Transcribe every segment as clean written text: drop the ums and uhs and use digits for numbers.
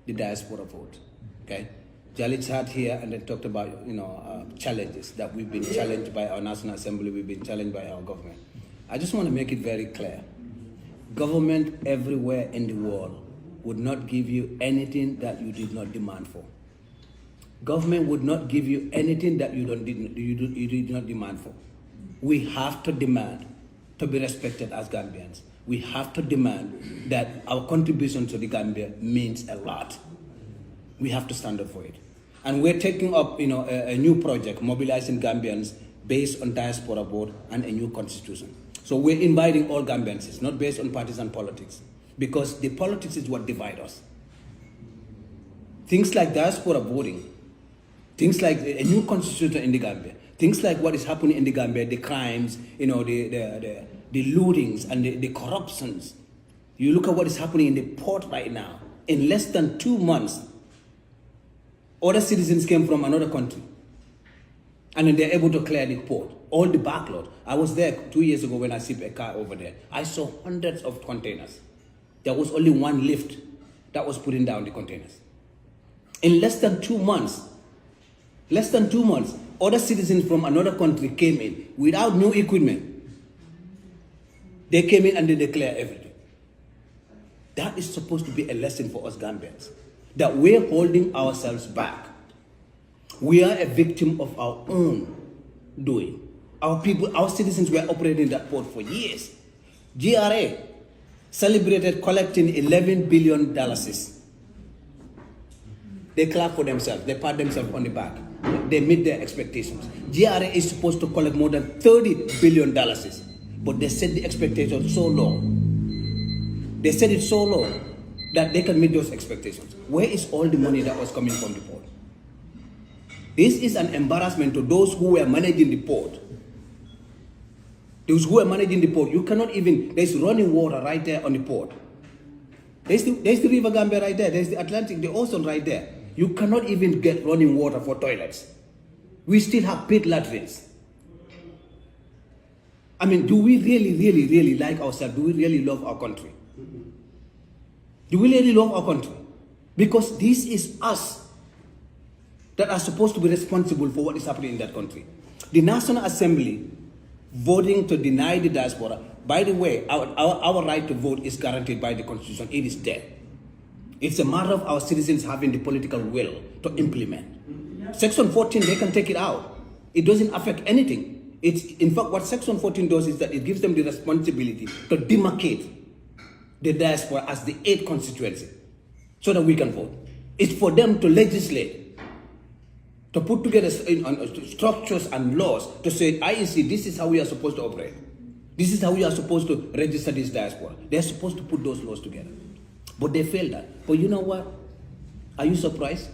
the diaspora vote. Okay, Jalit sat here and then talked about challenges that we've been challenged by our National Assembly, we've been challenged by our government. I just want to make it very clear. Government everywhere in the world would not give you anything that you did not demand for. Government would not give you anything that you did not demand for. We have to demand to be respected as Gambians. We have to demand that our contribution to the Gambia means a lot. We have to stand up for it. And we're taking up a new project, mobilizing Gambians based on diaspora vote and a new constitution. So we're inviting all Gambians. It's not based on partisan politics, because the politics is what divides us. Things like diaspora voting, things like a new constitution in the Gambia, things like what is happening in the Gambia, the crimes, the lootings and the corruptions. You look at what is happening in the port right now. In less than 2 months, other citizens came from another country, and then they're able to clear the port, all the backload. I was there 2 years ago when I sipped a car over there. I saw hundreds of containers. There was only one lift that was putting down the containers. In less than 2 months, other citizens from another country came in without new equipment. They came in and they declared everything. That is supposed to be a lesson for us Gambians, that we're holding ourselves back. We are a victim of our own doing. Our people, our citizens were operating that port for years. GRA celebrated collecting $11 billion. They clap for themselves. They pat themselves on the back. They meet their expectations. GRA is supposed to collect more than $30 billion. But they set the expectation so low. They set it so low that they can meet those expectations. Where is all the money that was coming from the port? This is an embarrassment to those who were managing the port. Those who are managing the port, you cannot even, there's running water right there on the port. There's the River Gambia right there. There's the Atlantic, the ocean right there. You cannot even get running water for toilets. We still have pit latrines. I mean, do we really like ourselves? Do we really love our country? Do we really love our country? Because this is us that are supposed to be responsible for what is happening in that country. The National Assembly voting to deny the diaspora. By the way, our right to vote is guaranteed by the Constitution. It is there. It's a matter of our citizens having the political will to implement. Section 14, they can take it out. It doesn't affect anything. In fact, what Section 14 does is that it gives them the responsibility to demarcate the diaspora as the 8th constituency so that we can vote. It's for them to legislate, to put together structures and laws to say, IEC, this is how we are supposed to operate. This is how we are supposed to register this diaspora. They're supposed to put those laws together. But they failed that. But you know what? Are you surprised?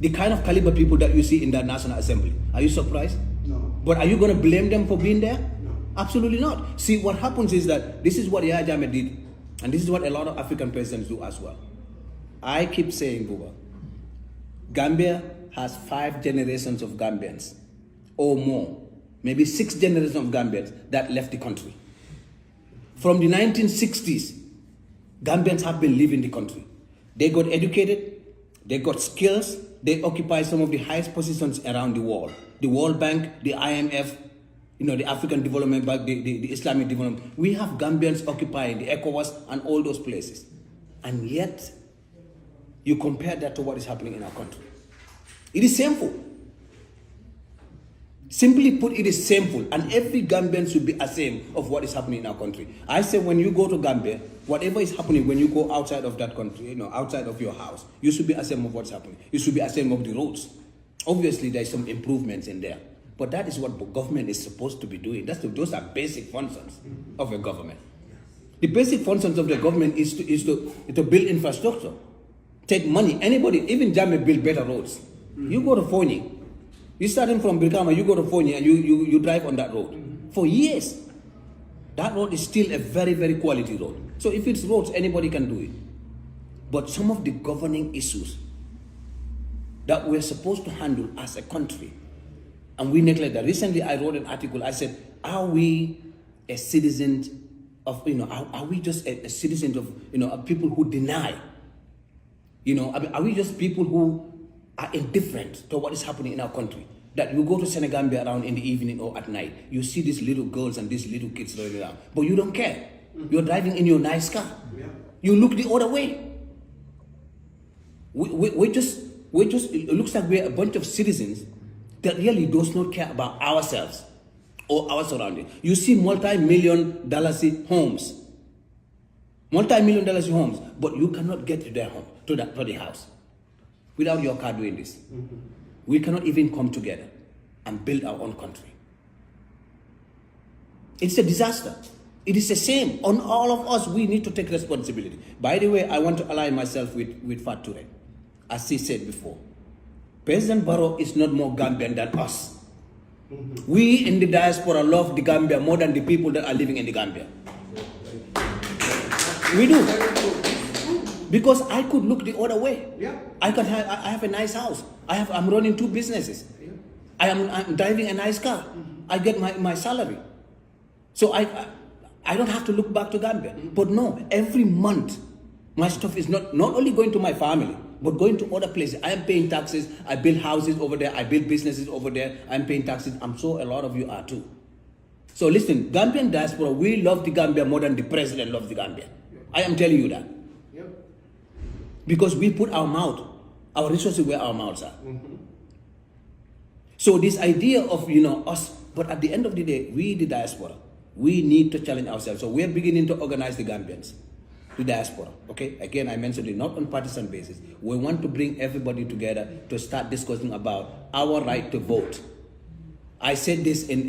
The kind of caliber people that you see in that National Assembly, are you surprised? No. But are you going to blame them for being there? No. Absolutely not. See, what happens is that this is what Yahya Jammeh did, and this is what a lot of African presidents do as well. I keep saying, Buba, Gambia has 5 generations of Gambians or more, maybe 6 generations of Gambians that left the country. From the 1960s, Gambians have been leaving the country. They got educated, they got skills, they occupy some of the highest positions around the world. The World Bank, the IMF, the African Development Bank, the Islamic Development. We have Gambians occupying the ECOWAS and all those places. And yet, you compare that to what is happening in our country. It is shameful. Simply put, it is shameful, and every Gambian should be ashamed of what is happening in our country. I say when you go to Gambia, whatever is happening when you go outside of that country, outside of your house, you should be ashamed of what's happening. You should be ashamed of the roads. Obviously, there's some improvements in there, but that is what government is supposed to be doing. Those are basic functions of a government. The basic functions of the government is to build infrastructure, take money. Anybody, even Jammeh, build better roads. You go to Fonyi. You starting from Brikama, you go to Fonyi and you drive on that road. For years, that road is still a very, very quality road. So if it's roads, anybody can do it. But some of the governing issues that we're supposed to handle as a country, and we neglect that. Recently, I wrote an article, I said, are we a citizen of, are we just a citizen of, people who deny You know, I mean, are we just people who are indifferent to what is happening in our country? That you go to Senegambia around in the evening or at night, you see these little girls and these little kids running around, but you don't care. You're driving in your nice car. Yeah. You look the other way. We just, it looks like we're a bunch of citizens that really does not care about ourselves or our surroundings. You see multi-million dollar homes, multi-million-dollar homes, but you cannot get to their home, to the house, without your car doing this. We cannot even come together and build our own country. It's a disaster. It is the same on all of us. We need to take responsibility. By the way, I want to align myself with Fat Ture. As he said before, President Barrow is not more Gambian than us. We in the diaspora love the Gambia more than the people that are living in the Gambia. We do. Because I could look the other way. Yeah. I have a nice house. I'm running 2 businesses. Yeah. I'm driving a nice car. I get my salary. So I don't have to look back to Gambia. But no, every month my stuff is not only going to my family, but going to other places. I am paying taxes. I build houses over there. I build businesses over there. I'm paying taxes. I'm sure a lot of you are too. So listen, Gambian diaspora, we love the Gambia more than the president loves the Gambia. I am telling you that. Yep. Because we put our resources where our mouths are. So this idea of, us, but at the end of the day, we, the diaspora, we need to challenge ourselves. So we're beginning to organize the Gambians, the diaspora, okay? Again, I mentioned it, not on partisan basis. We want to bring everybody together to start discussing about our right to vote. I said this in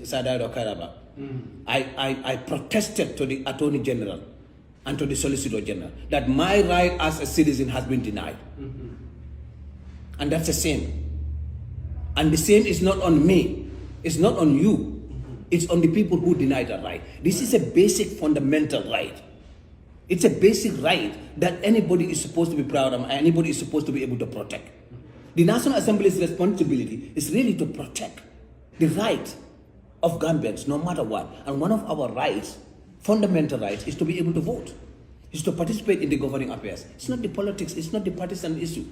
Sadar Karaba. I protested to the Attorney General and to the Solicitor General that my right as a citizen has been denied. And that's the same. And the same is not on me. It's not on you. It's on the people who deny that right. This is a basic fundamental right. It's a basic right that anybody is supposed to be proud of and anybody is supposed to be able to protect. The National Assembly's responsibility is really to protect the right of Gambians, no matter what. And one of our rights, fundamental rights, is to be able to vote. Is to participate in the governing affairs. It's not the politics, it's not the partisan issue.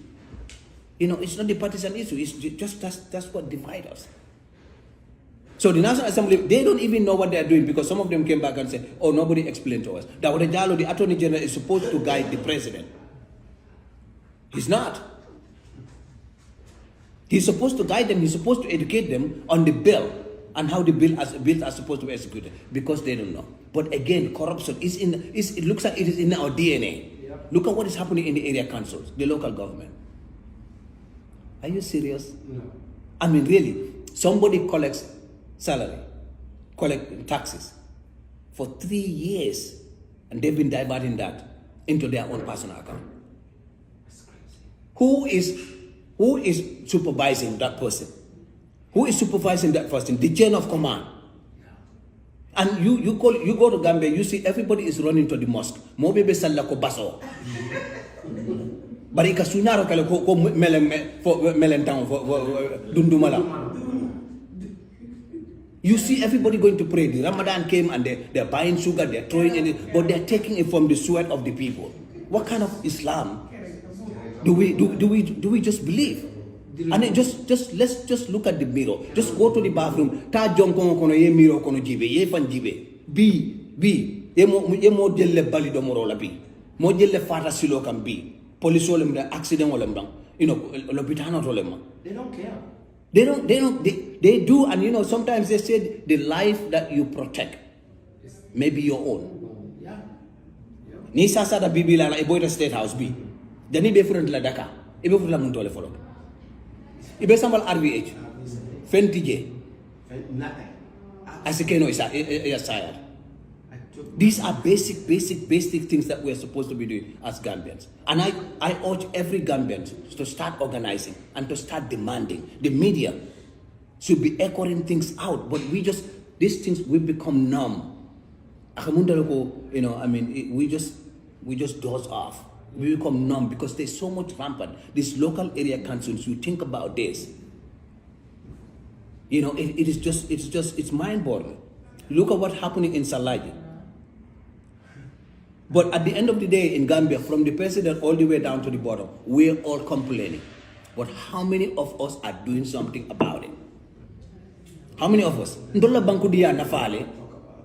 It's not the partisan issue, it's just that's what divides us. So the National Assembly, they don't even know what they're doing because some of them came back and said, oh, nobody explained to us. Dawda Jallow, the Attorney General, is supposed to guide the President. He's not. He's supposed to guide them, he's supposed to educate them on the bill and how the bills are supposed to be executed because they don't know. But again, corruption it looks like it is in our DNA. Yep. Look at what is happening in the area councils, the local government. Are you serious? No. I mean, really, somebody collects salary, collect taxes for 3 years, and they've been diverting that into their own personal account. Who is supervising that person? Who is supervising that person? The chain of command. And you go to Gambia, you see everybody is running to the mosque. Mo bebe salla ko baso. Bari ka sunaro kala ko melentang dundumala. You see everybody going to pray. The Ramadan came and they're buying sugar, they're throwing in it, but they're taking it from the sweat of the people. What kind of Islam do we just believe? And let's just look at the mirror. Just go to the bathroom. Ta jonko kono ye mirror kono jibe ye fan jibe. Bi ye mo jelle bali do morola bi. Mo jelle fata silo kam bi. Police olem da accident olem bang. Lopitano tolema. They don't care. They do, and sometimes they say the life that you protect may be your own. Yeah. Ni sasa da bibi la iboita state house bi. Dani be friend la Dakar. Ibe fu la mun tole follow. Ibe sambal RVH. Fentije. Nothing. Asikeno is tired. These are basic things that we're supposed to be doing as Gambians. And I urge every Gambian to start organizing and to start demanding. The media should be echoing things out, but these things will become numb. We just doze off. We become numb because there's so much rampant. These local area councils, you think about this. It's mind-boggling. Look at what's happening in Salaji. But at the end of the day in Gambia, from the president all the way down to the bottom, we're all complaining. But how many of us are doing something about it? How many of us? Ndola banku dia na fale.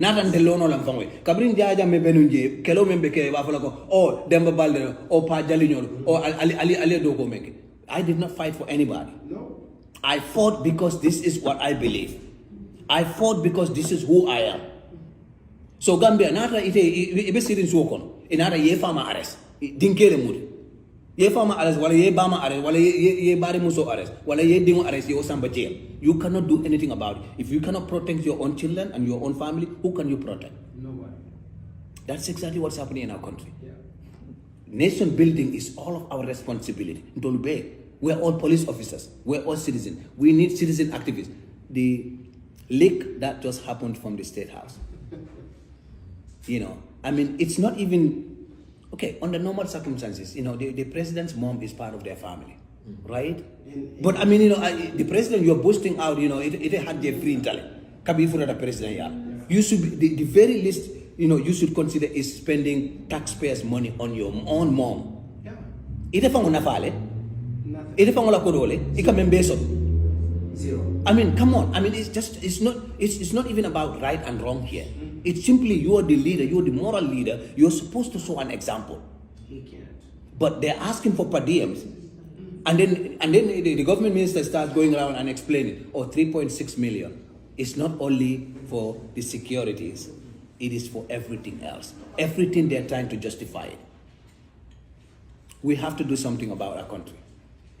Nata ndelono la mfangwe. Kabrin jaja mebenunje, kelo membeke wafalako, oh Demba Baldeh, oh Pa Jalinyol, oh Ali Dogo Meke. I did not fight for anybody. No. I fought because this is what I believe. I fought because this is who I am. So Gambia, nata ibe sirin suokon. Inata ye fama arrest. Dinkere muri. Ye fama arrest, wala ye bama arrest, wala ye bari muso arrest, wala ye dingo arrest, ye osamba jail. You cannot do anything about it. If you cannot protect your own children and your own family, who can you protect? Nobody. That's exactly what's happening in our country. Yeah. Nation building is all of our responsibility. We're all police officers. We're all citizens. We need citizen activists. The leak that just happened from the State House. I mean, it's not even, okay, under normal circumstances, the president's mom is part of their family, right? But I mean, the president you're boasting out, it had their free intellect. Kabi for the president, yeah. You should be, the very least, you should consider is spending taxpayers' money on your own mom. Yeah. Ite fango na fale, Nothing. ite fango la kodole, ika membeso. Zero. I mean, come on. I mean, it's not even about right and wrong here. It's simply you're the leader, you're the moral leader. You're supposed to show an example. He can't. But they're asking for per diems. And then the government minister starts going around and explaining, 3.6 million. It's not only for the securities, it is for everything else. Everything they're trying to justify it. We have to do something about our country.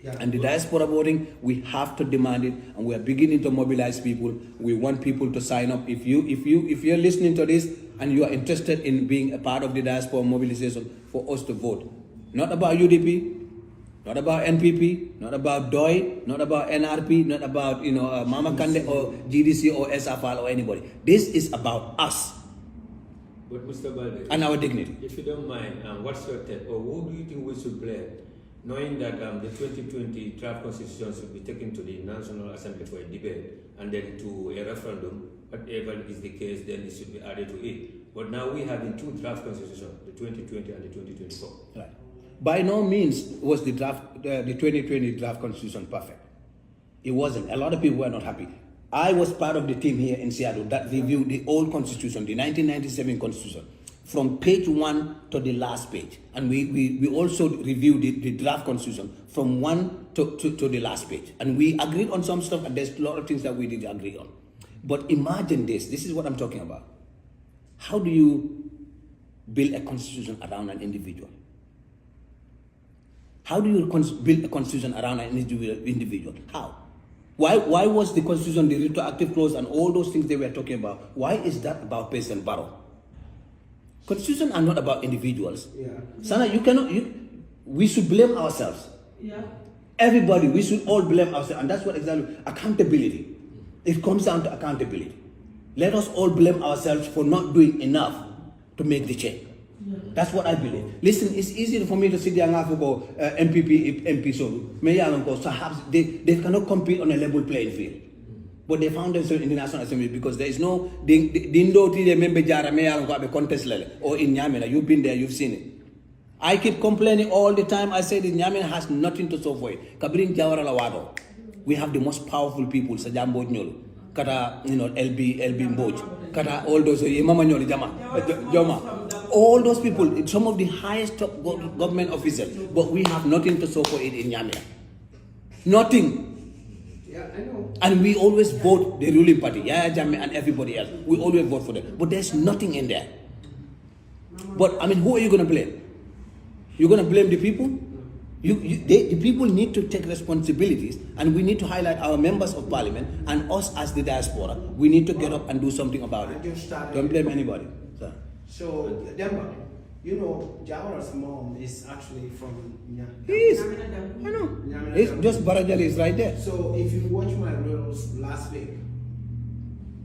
Yeah. And the diaspora voting, we have to demand it, and we are beginning to mobilize people. We want people to sign up. If you're listening to this and you are interested in being a part of the diaspora mobilization, for us to vote. Not about UDP, not about NPP, not about DOI, not about NRP, not about Mama Kande or GDC or SFL or anybody. This is about us. But Mr. Baldeh, and our dignity. If you don't mind, what's your take, or who do you think we should blame, knowing that the 2020 draft constitution should be taken to the National Assembly for a debate and then to a referendum, whatever is the case, then it should be added to it. But now we have in two draft constitutions, the 2020 and the 2024. Right. By no means was the 2020 draft constitution perfect. It wasn't. A lot of people were not happy. I was part of the team here in Seattle that reviewed the old constitution, the 1997 constitution, from page 1 to the last page. And we also reviewed the draft constitution from 1 to the last page. And we agreed on some stuff, and there's a lot of things that we didn't agree on. But imagine this is what I'm talking about. How do you build a constitution around an individual? How do you build a constitution around an individual? How? Why was the constitution, the retroactive clause and all those things they were talking about, why is that about President Barrow? Constitutions are not about individuals. Yeah. Sana, we should blame ourselves. Yeah. Everybody, we should all blame ourselves. And that's what exactly, accountability. It comes down to accountability. Let us all blame ourselves for not doing enough to make the change. Yeah. That's what I believe. Listen, it's easy for me to sit there and go MPP, MP, so perhaps they cannot compete on a level playing field. But they found themselves in the National Assembly because there is no member contest or in Nyamena. You've been there, you've seen it. I keep complaining all the time. I say that Nyamena has nothing to show for it. Kabrin Jawara Lawado. We have the most powerful people, Sajam Bodnyol, Kata, LB Mboj, Kata, all those, Mama Nyoli Jama. All those people, some of the highest top government officers, but we have nothing to show for it in Nyamena. Nothing. Yeah, I know. And we always vote the ruling party, Yaya Jammeh and everybody else. We always vote for them. But there's nothing in there. But I mean, who are you going to blame? You're going to blame the people? The people need to take responsibilities, and we need to highlight our members of parliament and us as the diaspora. We need to get up and do something about it. Don't blame anybody. So, Demba, Jawara's mom is actually from Nyamena. He is. I know. It's just Barajali is right there. So, if you watch my reels last week,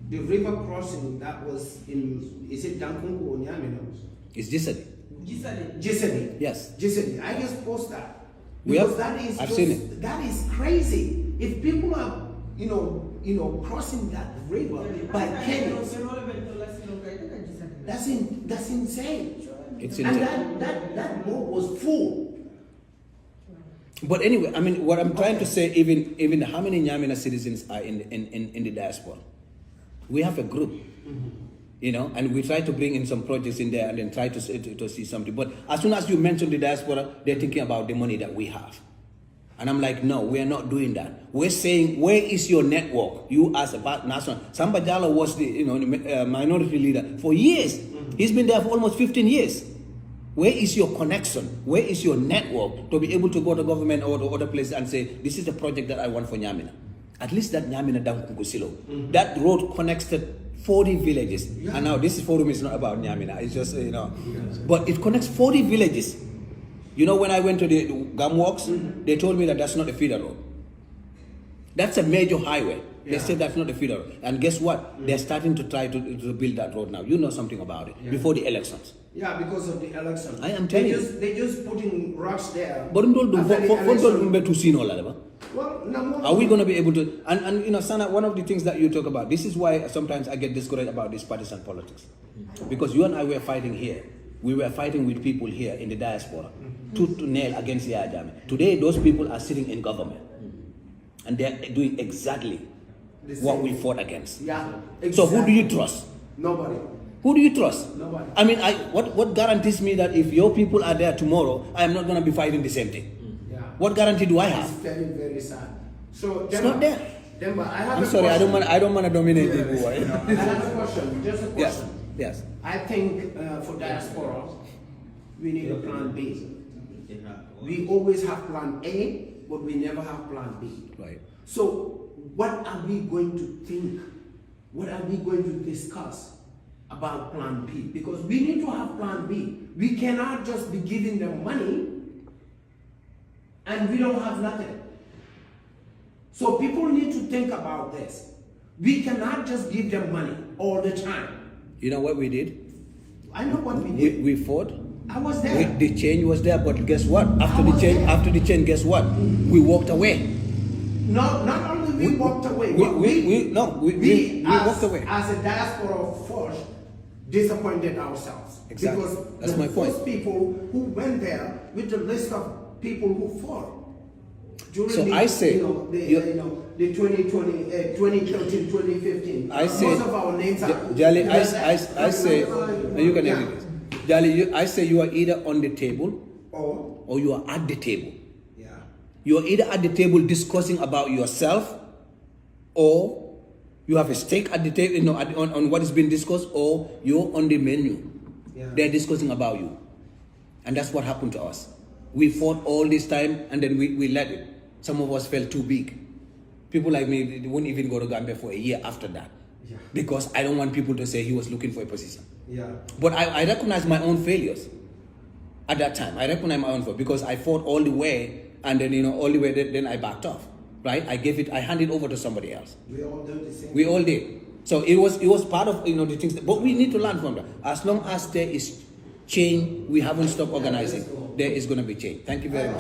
the river crossing that was is it Dankungu or Nyamena? It's Jisadi. Jisadi. Yes. Jisadi. I just post that. Because I've seen it. That is crazy. If people are, crossing that river by pennies, that's insane. It's and insane. that mall was full. But anyway, I mean, what I'm trying to say, even how many Nyamina citizens are in the diaspora? We have a group, you know, and we try to bring in some projects in there and then try to see something. But as soon as you mention the diaspora, they're thinking about the money that we have. And I'm like, no, we are not doing that. We're saying, where is your network? You as a national. Samba Jallow was the minority leader for years. He's been there for almost 15 years. Where is your connection? Where is your network to be able to go to government or to other places and say, this is the project that I want for Nyamina? At least that Nyamina Dankunkusilo. That road connected 40 villages. Yeah. And now this forum is not about Nyamina. It's just, you know. But it connects 40 villages. You know, when I went to the gum walks, they told me that that's not a feeder road. That's a major highway. They said that's not a feeder road. And guess what? They're starting to try to build that road now. You know something about it. Before the elections. Yeah, because of the election. I am telling you. They just putting rocks there. But After the well, well, no, are we going to be able to? And you know, Sana, one of the things that you talk about, this is why sometimes I get discouraged about this partisan politics. Because you and I were fighting here. We were fighting with people here in the diaspora, tooth to nail against the Ajami. Today, those people are sitting in government. And they're doing exactly what we fought against. Yeah. Exactly. So who do you trust? Nobody. Who do you trust? Nobody. I mean, what guarantees me that if your people are there tomorrow, I am not going to be fighting the same thing? Yeah. What guarantee do I It's have? very, very sad. So, It's not there. Demba, I have I'm a sorry, question. I don't want to dominate the war. I have a question, just a question. Yes, yes. I think for diaspora, we need a plan B. We always have plan A, but we never have plan B. Right. So what are we going to think? What are we going to discuss about plan B? Because we need to have plan B. We cannot just be giving them money and we don't have nothing. So people need to think about this. We cannot just give them money all the time. You know what we did? I know what we did. We fought. I was there. The change was there, but guess what? After the change, guess what? We walked away. No, not only we walked away. We walked away. As a diaspora force, disappointed ourselves. Exactly. Because That's my point. Those people who went there with the list of people who fought. During So the, I say, the 2020, 2013, 2015. I say, most of our names are. Jali, I say, you can agree this. Jali, I say you are either on the table or you are at the table. Yeah. You are either at the table discussing about yourself, or you have a stake at the table, on what is being discussed, or you're on the menu. Yeah. They're discussing about you. And that's what happened to us. We fought all this time and then we let it. Some of us felt too big. People like me, they wouldn't even go to Gambia for a year after that. Yeah. Because I don't want people to say he was looking for a position. Yeah. But I recognize my own failures at that time. I recognize my own failures because I fought all the way and then, all the way, then I backed off. Right? I handed over to somebody else. We all do the same. We all did. So it was part of, the things, but we need to learn from that. As long as there is change, we haven't stopped organizing. There is going to be change. Thank you very much.